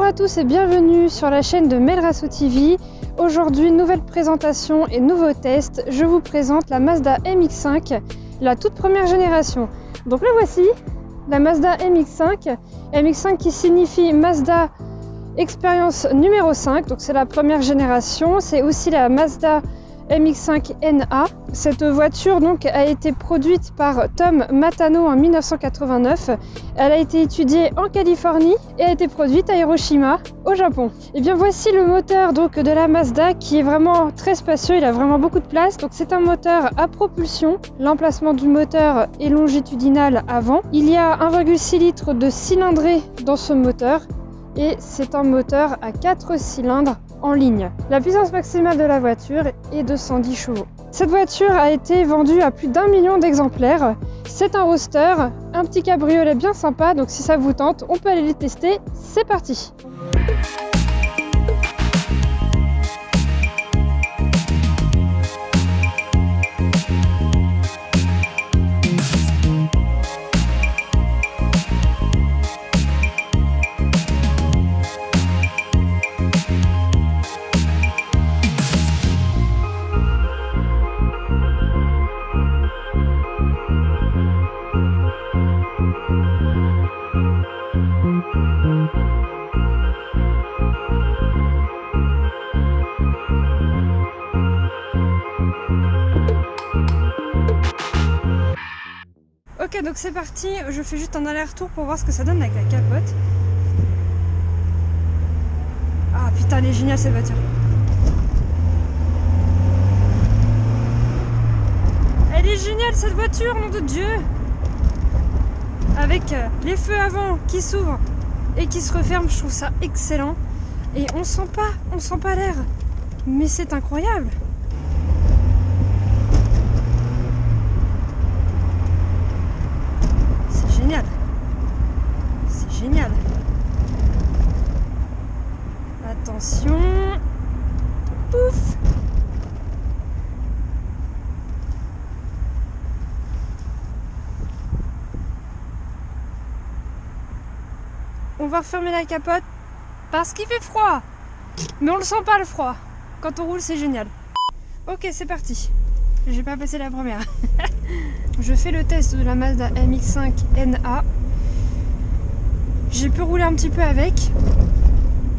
Bonjour à tous et bienvenue sur la chaîne de Melrasso TV. Aujourd'hui, nouvelle présentation et nouveau test. Je vous présente la Mazda MX-5, la toute première génération. Donc la voici, la Mazda MX-5. MX-5 qui signifie Mazda Expérience numéro 5, donc c'est la première génération. C'est aussi la Mazda MX-5 NA. Cette voiture donc a été produite par Tom Matano en 1989. Elle a été étudiée en Californie et a été produite à Hiroshima au Japon. Et bien voici le moteur donc de la Mazda qui est vraiment très spacieux, il a vraiment beaucoup de place. Donc c'est un moteur à propulsion. L'emplacement du moteur est longitudinal avant. Il y a 1,6 litres de cylindrée dans ce moteur et c'est un moteur à 4 cylindres en ligne. La puissance maximale de la voiture est de 110 chevaux. Cette voiture a été vendue à plus d'1 million d'exemplaires. C'est un roadster, un petit cabriolet bien sympa, donc si ça vous tente, on peut aller les tester. C'est parti! Ok, donc c'est parti, je fais juste un aller-retour pour voir ce que ça donne avec la capote. Ah putain, elle est géniale cette voiture. Elle est géniale cette voiture, nom de Dieu. Avec les feux avant qui s'ouvrent et qui se referment, je trouve ça excellent. Et on sent pas l'air. Mais c'est incroyable. C'est génial. Attention. Pouf. On va refermer la capote parce qu'il fait froid. Mais on le sent pas le froid. Quand on roule, c'est génial. Ok, c'est parti. J'ai pas passé la première. Je fais le test de la Mazda MX-5 NA. J'ai pu rouler un petit peu avec.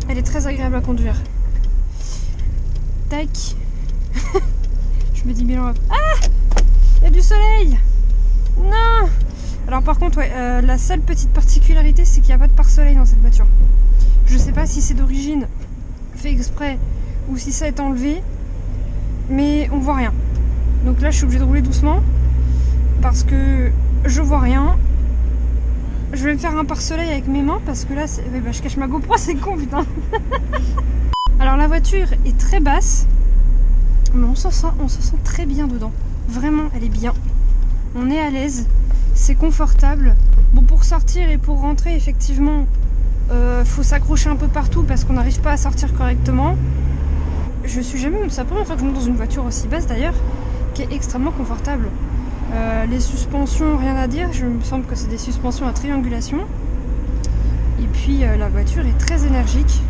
Elle est très agréable à conduire. Tac. Je me dis Milan. Ah, il y a du soleil. Non. Alors par contre, ouais, la seule petite particularité, c'est qu'il n'y a pas de pare-soleil dans cette voiture. Je sais pas si c'est d'origine fait exprès ou si ça est enlevé, mais on voit rien. Donc là, je suis obligée de rouler doucement parce que je vois rien. Je vais me faire un pare-soleil avec mes mains parce que là, je cache ma GoPro, c'est con, putain. Alors la voiture est très basse, mais on se sent très bien dedans. Vraiment, elle est bien. On est à l'aise, c'est confortable. Bon, pour sortir et pour rentrer, effectivement, faut s'accrocher un peu partout parce qu'on n'arrive pas à sortir correctement. C'est la première fois que je monte dans une voiture aussi basse d'ailleurs, qui est extrêmement confortable. Les suspensions, rien à dire, je me semble que c'est des suspensions à triangulation. Et puis la voiture est très énergique.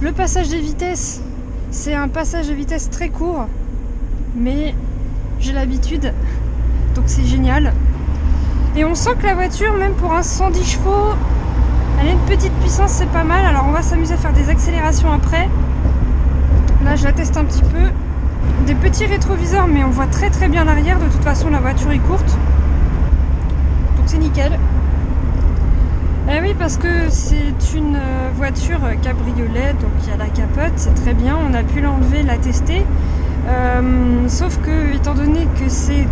Le passage des vitesses, c'est un passage de vitesse très court, mais j'ai l'habitude, donc c'est génial. Et on sent que la voiture, même pour un 110 chevaux, elle a une petite puissance, c'est pas mal. Alors on va s'amuser à faire des accélérations après. Là je la teste un petit peu. Des petits rétroviseurs, mais on voit très très bien l'arrière. De toute façon la voiture est courte, donc c'est nickel. Eh oui, parce que c'est une voiture cabriolet, donc il y a la capote, c'est très bien, on a pu l'enlever, la tester. Sauf que étant donné que c'est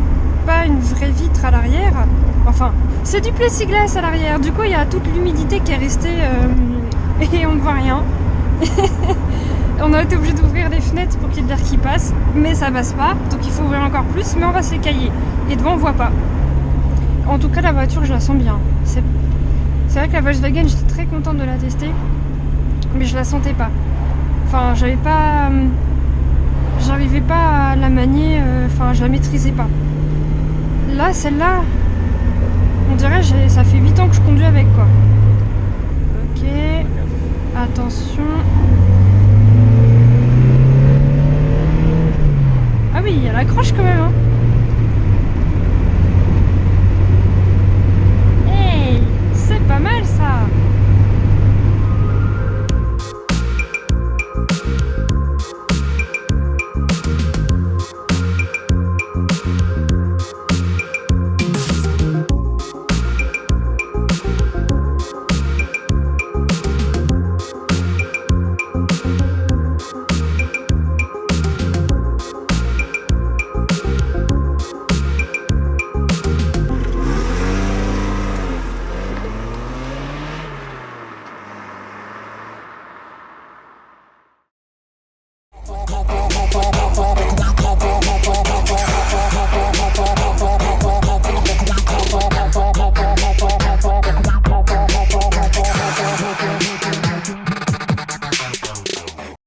pas une vraie vitre à l'arrière, enfin c'est du plexiglas à l'arrière, du coup il y a toute l'humidité qui est restée et on ne voit rien. On a été obligé d'ouvrir les fenêtres pour qu'il y ait de l'air qui passe, mais ça passe pas, donc il faut ouvrir encore plus, mais on va se les cailler. Et devant on voit pas. En tout cas la voiture je la sens bien. C'est vrai que la Volkswagen j'étais très contente de la tester, mais je la sentais pas. Enfin j'arrivais pas à la manier, enfin je la maîtrisais pas. Là celle-là, on dirait ça fait 8 ans que je conduis avec quoi. Ok. attention.